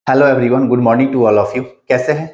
Hello everyone, good morning to all of you. कैसे हैं?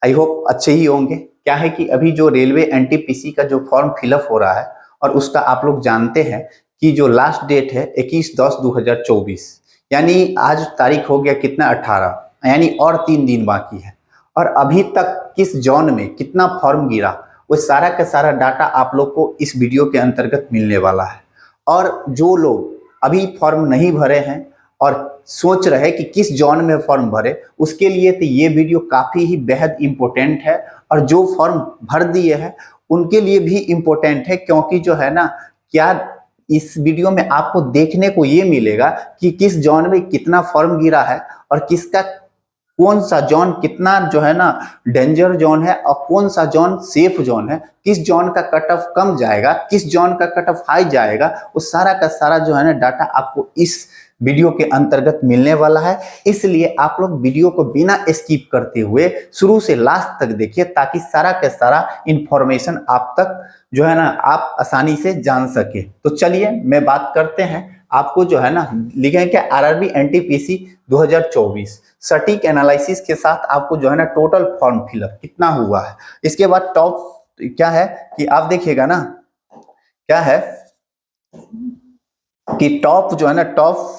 I hope अच्छे ही होंगे। क्या है कि अभी जो रेलवे एनटीपीसी का जो फॉर्म फिलअप हो रहा है और उसका आप लोग जानते हैं कि जो लास्ट डेट है 21/10/2024, यानी आज तारीख हो गया कितना 18, यानी और 3 दिन बाकी है। और अभी तक किस जोन में कितना फॉर्म गिरा वो सारा का सारा डाटा आप लोग को इस वीडियो के अंतर्गत मिलने वाला है। और जो लोग अभी फॉर्म नहीं भरे हैं और सोच रहे कि किस जॉन में फॉर्म भरे, उसके लिए तो ये वीडियो काफ़ी ही बेहद इम्पोर्टेंट है। और जो फॉर्म भर दिए हैं उनके लिए भी इम्पोर्टेंट है, क्योंकि जो है ना, क्या इस वीडियो में आपको देखने को ये मिलेगा कि किस जॉन में कितना फॉर्म गिरा है और किसका कौन सा जोन कितना जो है ना डेंजर जोन है और कौन सा जोन सेफ जोन है, किस जोन का कट ऑफ कम जाएगा, किस जोन का कट ऑफ हाई जाएगा, वो सारा का सारा जो है ना डाटा आपको इस वीडियो के अंतर्गत मिलने वाला है। इसलिए आप लोग वीडियो को बिना स्किप करते हुए शुरू से लास्ट तक देखिए, ताकि सारा का सारा इंफॉर्मेशन आप तक जो है ना आप आसानी से जान सके। तो चलिए मैं बात करते हैं। आपको जो है ना लिखें क्या, आरआरबी एनटीपीसी 2024 सटीक एनालिसिस के साथ आपको जो है ना टोटल फॉर्म फिलअप कितना हुआ है। इसके बाद टॉप क्या है कि आप देखिएगा ना, क्या है कि टॉप जो है ना टॉप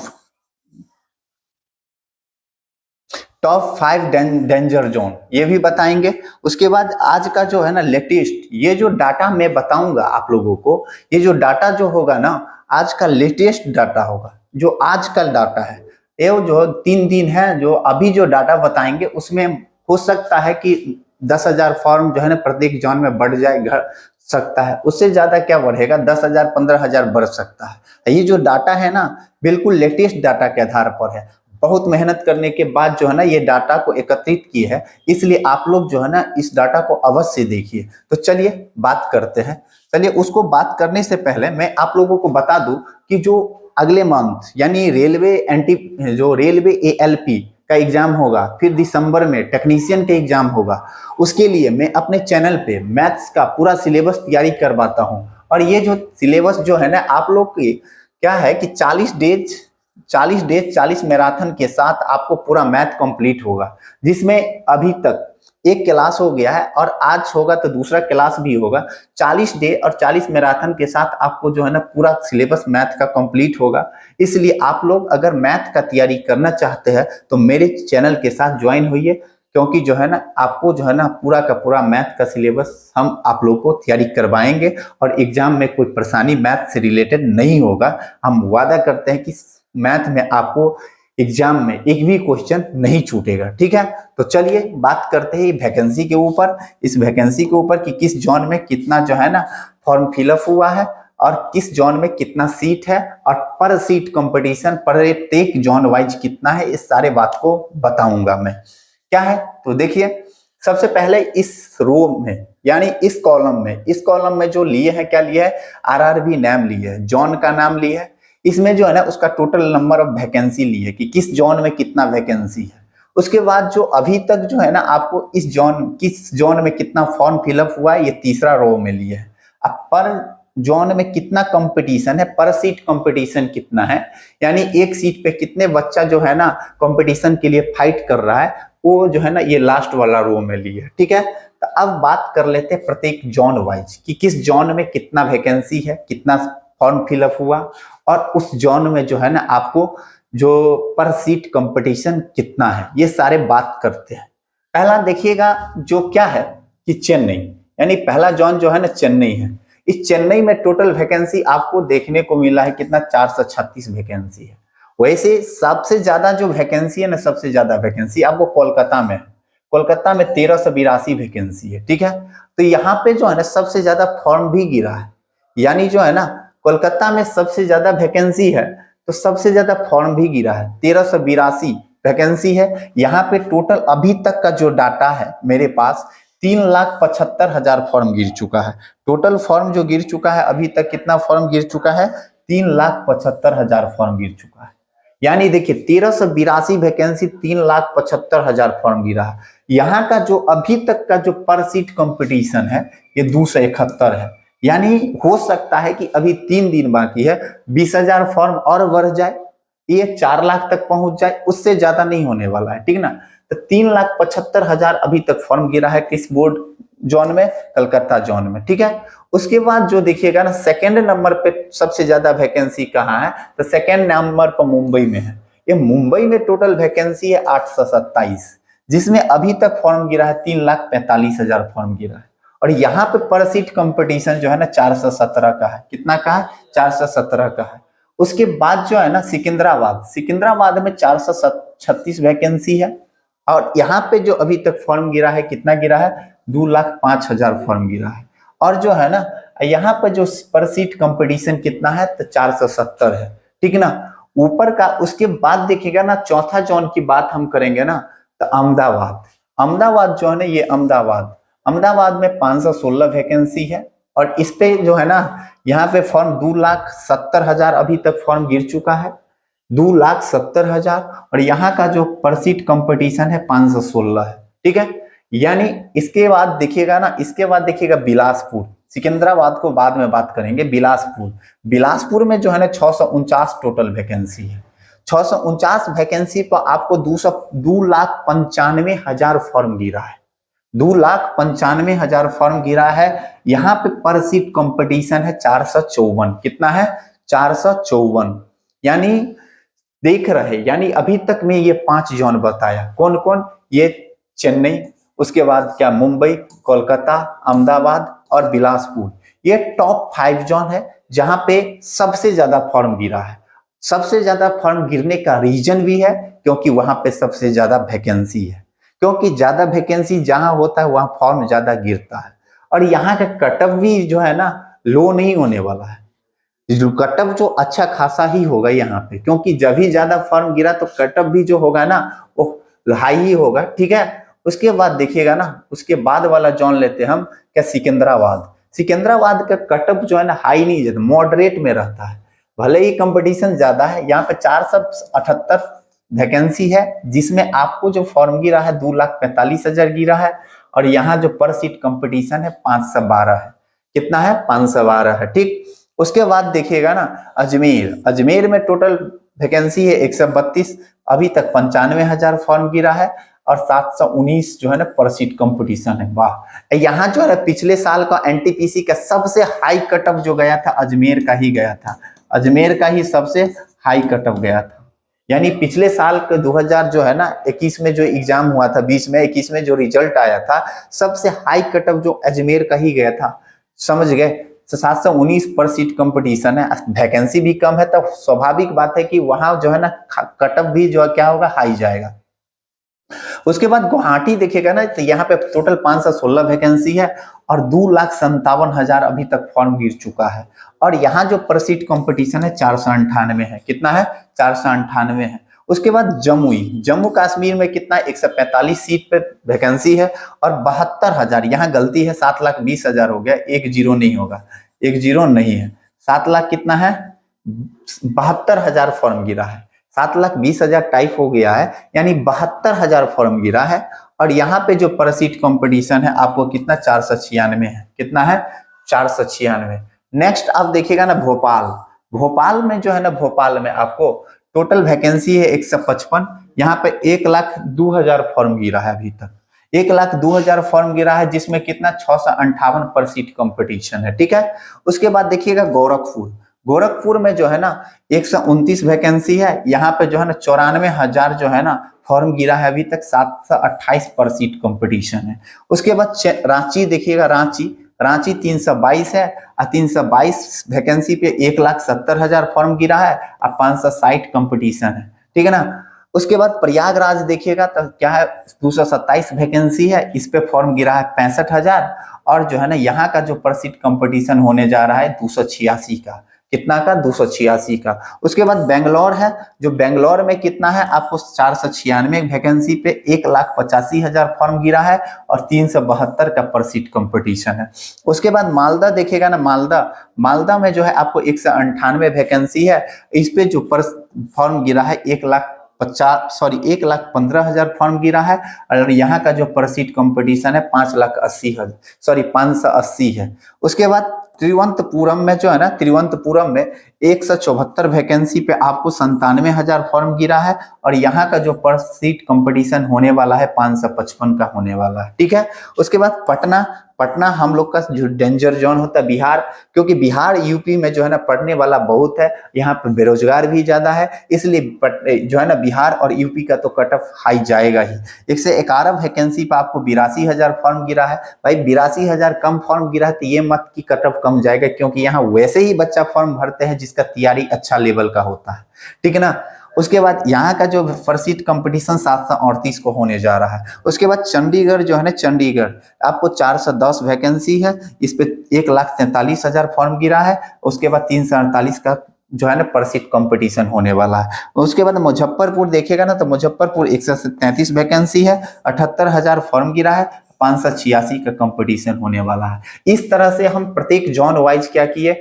5 डेंजर जोन ये भी बताएंगे। उसके बाद आज का जो है ना लेटेस्ट ये जो डाटा मैं बताऊंगा आप लोगों को, ये जो डाटा जो होगा ना आज का लेटेस्ट डाटा होगा, जो आज का डाटा है। ये जो 3 दिन है, जो अभी जो डाटा बताएंगे उसमें हो सकता है कि 10,000 फॉर्म जो है ना प्रत्येक जोन में बढ़ जाए, घट सकता है। उससे ज्यादा क्या बढ़ेगा, 10,000 15,000 बढ़ सकता है। ये जो डाटा है ना बिल्कुल लेटेस्ट डाटा के आधार पर है। बहुत मेहनत करने के बाद जो है ना ये डाटा को एकत्रित की है, इसलिए आप लोग जो है ना इस डाटा को अवश्य देखिए। तो चलिए बात करते हैं। चलिए उसको बात करने से पहले मैं आप लोगों को बता दूं कि जो अगले मंथ यानी रेलवे एएलपी का एग्जाम होगा, फिर दिसंबर में टेक्नीशियन का एग्जाम होगा, उसके लिए मैं अपने चैनल पे मैथ्स का पूरा सिलेबस तैयारी करवाता हूँ। और ये जो सिलेबस जो है ना आप लोग की क्या है कि 40 मैराथन के साथ आपको पूरा मैथ कंप्लीट होगा, जिसमें अभी तक एक क्लास हो गया है और आज होगा तो दूसरा क्लास भी होगा। 40 डे और 40 मैराथन के साथ आपको जो है ना पूरा सिलेबस मैथ का कंप्लीट होगा। इसलिए आप लोग अगर मैथ का तैयारी करना चाहते हैं तो मेरे चैनल के साथ ज्वाइन होइए, क्योंकि जो है ना आपको जो है ना पूरा का पूरा मैथ का सिलेबस हम आप लोग को तैयारी करवाएंगे और एग्जाम में कोई परेशानी मैथ से रिलेटेड नहीं होगा। हम वादा करते हैं कि मैथ में आपको एग्जाम में एक भी क्वेश्चन नहीं छूटेगा। ठीक है, तो चलिए बात करते हैं वैकेंसी के ऊपर, इस वैकेंसी के ऊपर कि किस जोन में कितना जो है ना फॉर्म फिलअप हुआ है और किस जोन में कितना सीट है और पर सीट कंपटीशन प्रत्येक जोन वाइज कितना है। इस सारे बात को बताऊंगा मैं। क्या है तो देखिए, सबसे पहले इस रो में यानी इस कॉलम में जो लिए हैं, क्या लिया है, आरआरबी नाम लिए है, जोन का नाम लिया है। इसमें जो है ना उसका टोटल नंबर ऑफ वैकेंसी लिए कि किस जोन में कितना वैकेंसी है। उसके बाद जो अभी तक जो है ना आपको किस जोन में कितना फॉर्म फिलअप हुआ है, ये तीसरा रो में लिए है। अब पर जोन में कितना कंपटीशन है, पर सीट कंपटीशन कितना है, यानी एक सीट पे कितने बच्चा जो है ना कंपटीशन के लिए फाइट कर रहा है, वो जो है ना ये लास्ट वाला रो में लिए है। ठीक है, तो अब बात कर लेते हैं प्रत्येक जोन वाइज कि किस जोन में कितना वैकेंसी है, कितना फॉर्म फिलअप हुआ और उस जोन में जो है ना आपको जो पर सीट कंपटीशन कितना है, ये सारे बात करते हैं। पहला देखिएगा जो क्या है कि चेन्नई, यानी पहला जोन जो है ना चेन्नई है। इस चेन्नई में टोटल वैकेंसी आपको देखने को मिला है कितना, 436 वैकेंसी है। वैसे सबसे ज्यादा जो वैकेंसी है ना, सबसे ज्यादा वैकेंसी आपको कोलकाता में है। कोलकाता में 1382 वैकेंसी है। ठीक है, तो यहाँ पे जो है ना सबसे ज्यादा फॉर्म भी गिरा है, यानी जो है ना कोलकाता में सबसे ज्यादा वैकेंसी है तो सबसे ज्यादा फॉर्म भी गिरा है, 1382 वैकेंसी है। यहाँ पे टोटल अभी तक का जो डाटा है मेरे पास 3,75,000 फॉर्म गिर चुका है। टोटल फॉर्म जो गिर चुका है अभी तक, कितना फॉर्म गिर चुका है, 3,75,000 फॉर्म गिर चुका है। यानी देखिए 1382 वैकेंसी, 3,75,000 फॉर्म गिरा है। यहाँ का जो अभी तक का जो पर सीट कंपटीशन है ये 271 है। यानी हो सकता है कि अभी 3 दिन बाकी है, 20,000 फॉर्म और बढ़ जाए ये 4 लाख तक पहुंच जाए, उससे ज्यादा नहीं होने वाला है, ठीक ना। तो 3,75,000 अभी तक फॉर्म गिरा है किस बोर्ड जोन में, कलकत्ता जोन में, ठीक है। उसके बाद जो देखिएगा ना सेकेंड नंबर पे सबसे ज्यादा वैकेंसी कहाँ है, तो सेकेंड नंबर पर मुंबई में है। ये मुंबई में टोटल वैकेंसी है 827, जिसमें अभी तक फॉर्म गिरा है 3,45,000 फॉर्म गिरा है। और यहाँ पे पर सीट कंपटीशन जो है ना 417 का है। कितना का है? 417 का है। उसके बाद जो है ना सिकंदराबाद में 436 वैकेंसी है। और यहाँ पे जो अभी तक फॉर्म गिरा है, कितना गिरा है? 2,05,000 फॉर्म गिरा है। और जो है ना यहाँ पर जो पर सीट कंपटीशन कितना है, तो 470 है, ठीक ना, ऊपर का। उसके बाद देखिएगा ना चौथा जोन की बात हम करेंगे ना, तो अहमदाबाद जो है ना, ये अहमदाबाद में 516 वैकेंसी है। और इस पे जो है ना यहाँ पे फॉर्म 2,70,000 अभी तक फॉर्म गिर चुका है, 2,70,000। और यहाँ का जो पर सीट कंपटीशन है 516 है, ठीक है। यानी इसके बाद देखिएगा बिलासपुर, सिकंदराबाद को बाद में बात करेंगे। बिलासपुर में जो है ना 649 टोटल वैकेंसी है। 649 वैकेंसी पर आपको 2,95,000 फॉर्म गिरा है, 2,95,000 फॉर्म गिरा है। यहाँ पे पर सीट कंपटीशन है 454। कितना है? 454। यानी देख रहे, यानी अभी तक में ये 5 जोन बताया। कौन कौन? ये चेन्नई, उसके बाद क्या मुंबई, कोलकाता, अहमदाबाद और बिलासपुर। ये टॉप 5 जोन है जहां पे सबसे ज्यादा फॉर्म गिरा है। सबसे ज्यादा फॉर्म गिरने का रीजन भी है क्योंकि वहां पे सबसे ज्यादा वैकेंसी है, क्योंकि ज्यादा वैकेंसी जहां होता है वहां फॉर्म ज्यादा गिरता है। और यहाँ का कटअप भी जो है ना लो नहीं होने वाला है, जो कटअप जो अच्छा खासा ही होगा यहाँ पे, क्योंकि जब भी ज्यादा फॉर्म गिरा तो कटअप भी जो होगा ना वो हाई ही होगा, ठीक है। उसके बाद देखिएगा ना, उसके बाद वाला जोन लेते हैं हम, क्या सिकंदराबाद का कटअप जो है ना हाई नहीं जाता, मॉडरेट में रहता है। भले ही कंपटीशन ज्यादा है, यहाँ पे 478 वैकेंसी है, जिसमें आपको जो फॉर्म गिरा है 2,45,000 गिरा है। और यहाँ जो पर सीट कंपटीशन है 512 है। कितना है? 512 है, ठीक। उसके बाद देखिएगा ना अजमेर में टोटल वैकेंसी है 132, अभी तक 95,000 फॉर्म गिरा है। और 719 जो है ना पर सीट कंपटीशन है। वाह! यहाँ जो है ना पिछले साल का एनटीपीसी का सबसे हाई कटअप जो गया था अजमेर का ही गया था, अजमेर का ही सबसे हाई कटअप गया था। यानी पिछले साल के 2000 जो है ना 21 में जो एग्जाम हुआ था, 20 में 21 में जो रिजल्ट आया था, सबसे हाई कटअप जो अजमेर का ही गया था, समझ गए। 719 पर सीट कंपटीशन है, वैकेंसी भी कम है, तो स्वाभाविक बात है कि वहां जो है ना कटअप भी जो है क्या होगा, हाई जाएगा। उसके बाद गुवाहाटी देखेगा ना, तो यहाँ पे टोटल 516 वैकेंसी है और 2,57,000 अभी तक फॉर्म गिर चुका है। और यहाँ जो पर सीट कंपटीशन है 498 है। कितना है? 498 है। उसके बाद जम्मू कश्मीर में कितना? 145 सीट पे वैकेंसी है और 72,000, यहाँ गलती है, 7,20,000 हो गया, 10 नहीं होगा, 10 नहीं है, 7 लाख कितना है? 72,000 फॉर्म गिरा है, 7,20,000 टाइप हो गया है, यानी 72,000 फॉर्म गिरा है। और यहाँ पे जो पर सीट कंपटीशन है आपको कितना? 496 है। कितना है? 496। नेक्स्ट आप देखिएगा ना भोपाल में जो है ना, भोपाल में आपको टोटल वैकेंसी है 155, यहाँ पे 1,02,000 फॉर्म गिरा है अभी तक, 1,02,000 फॉर्म गिरा है, जिसमें कितना? 658 पर सीट कंपटीशन है, ठीक है। उसके बाद देखिएगा गोरखपुर में जो है ना 129 वैकेंसी है, यहाँ पे जो है ना 94,000 जो है ना फॉर्म गिरा है अभी तक, 728 पर सीट कंपटीशन है। उसके बाद रांची देखिएगा, रांची 322 है और 322 वैकेंसी पे 1,70,000 फॉर्म गिरा है और 560 कंपटीशन है, ठीक है ना। उसके बाद प्रयागराज देखिएगा तो क्या है, 227 वैकेंसी है, इस पे फॉर्म गिरा है 65,000। और जो है ना यहाँ का जो पर सीट कंपटीशन होने जा रहा है 286 का। कितना का? 286 का। उसके बाद बेंगलोर है, जो बेंगलोर में कितना है आपको? 496 वैकेंसी पे 1,85,000 फॉर्म गिरा है और 372 का पर सीट कंपटीशन है। उसके बाद मालदा देखेगा ना, मालदा में जो है आपको 198 वैकेंसी है, इस पे जो पर फॉर्म गिरा है 1,15,000 फॉर्म गिरा है। और यहाँ का जो पर सीट कंपटीशन है 580 है। उसके बाद तिरुवनंतपुरम में जो है ना, तिरुवनंतपुरम में 174 वैकेंसी पे आपको 97,000 फॉर्म गिरा है, और यहाँ का जो पर सीट कंपटीशन होने वाला है 555 का होने वाला है। ठीक है, उसके बाद पटना पटना हम लोग का जो डेंजर जोन होता है बिहार, क्योंकि बिहार यूपी में जो है ना पढ़ने वाला बहुत है, यहाँ पे बेरोजगार भी ज्यादा है, इसलिए जो है ना बिहार और यूपी का तो कट ऑफ हाई जाएगा ही। 111 वैकेंसी पे आपको 82,000 फॉर्म गिरा है। भाई 82,000 कम फॉर्म गिरा है तो ये मत की कट ऑफ कम जाएगा, क्योंकि यहाँ वैसे ही बच्चा फॉर्म भरते हैं जिसका तैयारी अच्छा लेवल का होता है। ठीक है ना। उसके बाद यहाँ का जो पर सीट कंपटीशन 738 को होने जा रहा है। उसके बाद चंडीगढ़ जो है ना, चंडीगढ़ आपको 410 वैकेंसी है, इस पे 1,43,000 फॉर्म गिरा है। उसके बाद 348 का जो है ना पर सीट कंपटीशन होने वाला है। उसके बाद मुजफ्फरपुर देखेगा ना, तो मुजफ्फरपुर 133 वैकेंसी है, 78,000 फॉर्म गिरा है, 586 का कंपटीशन होने वाला है। इस तरह से हम प्रत्येक जोन वाइज क्या किए,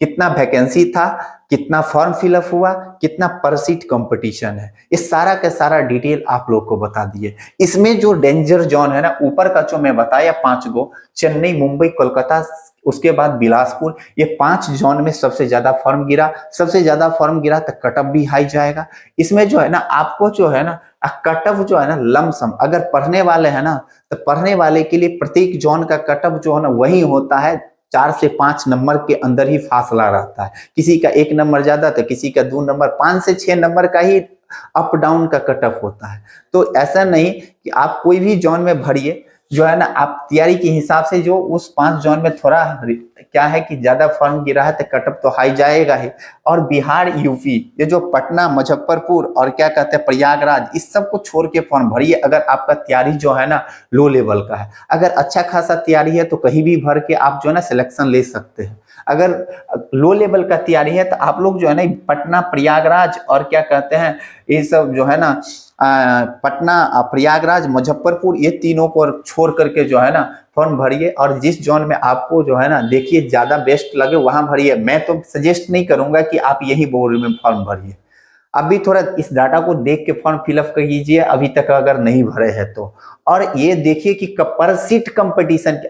कितना वैकेंसी था, कितना फॉर्म फिलअप हुआ, कितना पर सीट कंपटीशन है, इस सारा का सारा डिटेल आप लोग को बता दिए। इसमें जो डेंजर जोन है ना, ऊपर का जो मैं बताया 5 गो, चेन्नई, मुंबई, कोलकाता, उसके बाद बिलासपुर, ये 5 जोन में सबसे ज्यादा फॉर्म गिरा। सबसे ज्यादा फॉर्म गिरा तो कटअप भी हाई जाएगा। इसमें जो है ना आपको जो है ना कटअप जो है ना लमसम, अगर पढ़ने वाले हैं ना तो पढ़ने वाले के लिए प्रत्येक जोन का कटअप जो है ना वही होता है, 4 से 5 नंबर के अंदर ही फासला रहता है। किसी का 1 नंबर ज्यादा तो किसी का 2 नंबर, 5 से 6 नंबर का ही अप डाउन का कट ऑफ होता है। तो ऐसा नहीं कि आप कोई भी जोन में भरिए, जो है ना आप तैयारी के हिसाब से जो उस 5 जोन में थोड़ा क्या है कि ज्यादा फॉर्म गिरा है तो कट ऑफ तो हाई जाएगा ही। और बिहार, यूपी, ये जो पटना, मुजफ्फरपुर और क्या कहते हैं प्रयागराज, इस सब को छोड़ के फॉर्म भरिए अगर आपका तैयारी जो है ना लो लेवल का है। अगर अच्छा खासा तैयारी है तो कहीं भी भर के आप जो है ना सिलेक्शन ले सकते हैं। अगर लो लेवल का तैयारी है तो आप लोग जो है ना पटना, प्रयागराज और क्या कहते हैं ये सब जो है ना पटना, प्रयागराज, मुजफ्फरपुर, ये तीनों को छोड़ करके जो है ना फॉर्म भरिए। और जिस जोन में आपको जो है ना देखिए ज्यादा बेस्ट लगे वहां भरिए। मैं तो सजेस्ट नहीं करूंगा कि आप यही बोर्ड में फॉर्म भरिए। अभी थोड़ा इस डाटा को देख के फॉर्म फिलअप कीजिए अभी तक अगर नहीं भरे हैं तो। और ये देखिए कि पर सीट कंपटीशन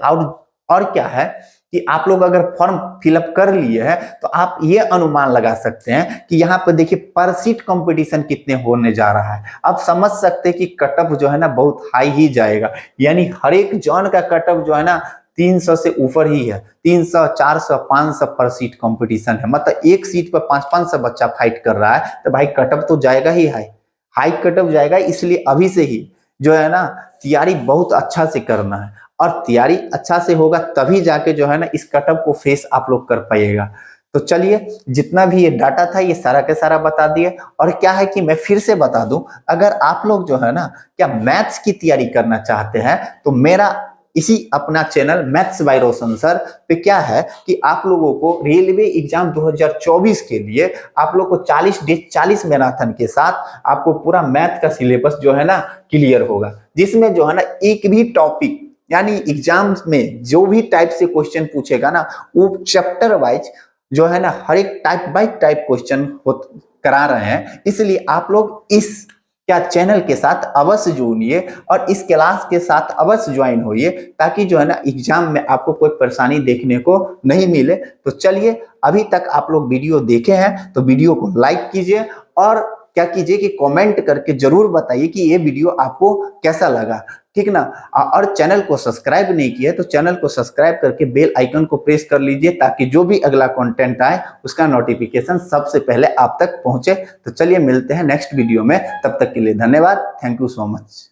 और क्या है कि आप लोग अगर फॉर्म फिलअप कर लिए हैं तो आप ये अनुमान लगा सकते हैं कि यहाँ पर देखिए पर सीट कंपटीशन कितने होने जा रहा है। आप समझ सकते हैं कि कटअप जो है ना बहुत हाई ही जाएगा, यानी हर एक जोन का कटअप जो है ना 300 से ऊपर ही है। 300, 400, 500 पर सीट कंपटीशन है, मतलब एक सीट पर 500 बच्चा फाइट कर रहा है, तो भाई कटअप तो जाएगा ही हाई कटअप जाएगा। इसलिए अभी से ही जो है ना तैयारी बहुत अच्छा से करना है, और तैयारी अच्छा से होगा तभी जाके जो है ना इस कटअप को फेस आप लोग कर पाइएगा। तो चलिए, जितना भी ये डाटा था ये सारा के सारा बता दिए। और क्या है कि मैं फिर से बता दूं, अगर आप लोग जो है ना क्या मैथ्स की तैयारी करना चाहते हैं तो मेरा इसी अपना channel maths by Roshan sir पे क्या है कि आप लोगों को रेलवे एग्जाम 2024 के लिए आप लोग को 40 डे 40 मैराथन के साथ आपको पूरा मैथ का सिलेबस जो है ना क्लियर होगा, जिसमें जो है ना एक भी टॉपिक यानी एग्जाम में जो भी टाइप से क्वेश्चन पूछेगा ना वो चैप्टर वाइज जो है ना हर एक टाइप बाय टाइप क्वेश्चन करा रहे हैं। इसलिए आप लोग इस क्या चैनल के साथ अवश्य जुड़िए और इस क्लास के साथ अवश्य ज्वाइन होइए, ताकि जो है ना एग्जाम में आपको कोई परेशानी देखने को नहीं मिले। तो चलिए, अभी तक आप लोग वीडियो देखे हैं तो वीडियो को लाइक कीजिए और क्या कीजिए कि कमेंट करके जरूर बताइए कि ये वीडियो आपको कैसा लगा, ठीक ना। और चैनल को सब्सक्राइब नहीं किया तो चैनल को सब्सक्राइब करके बेल आइकन को प्रेस कर लीजिए, ताकि जो भी अगला कंटेंट आए उसका नोटिफिकेशन सबसे पहले आप तक पहुंचे। तो चलिए मिलते हैं नेक्स्ट वीडियो में, तब तक के लिए धन्यवाद। Thank you so much.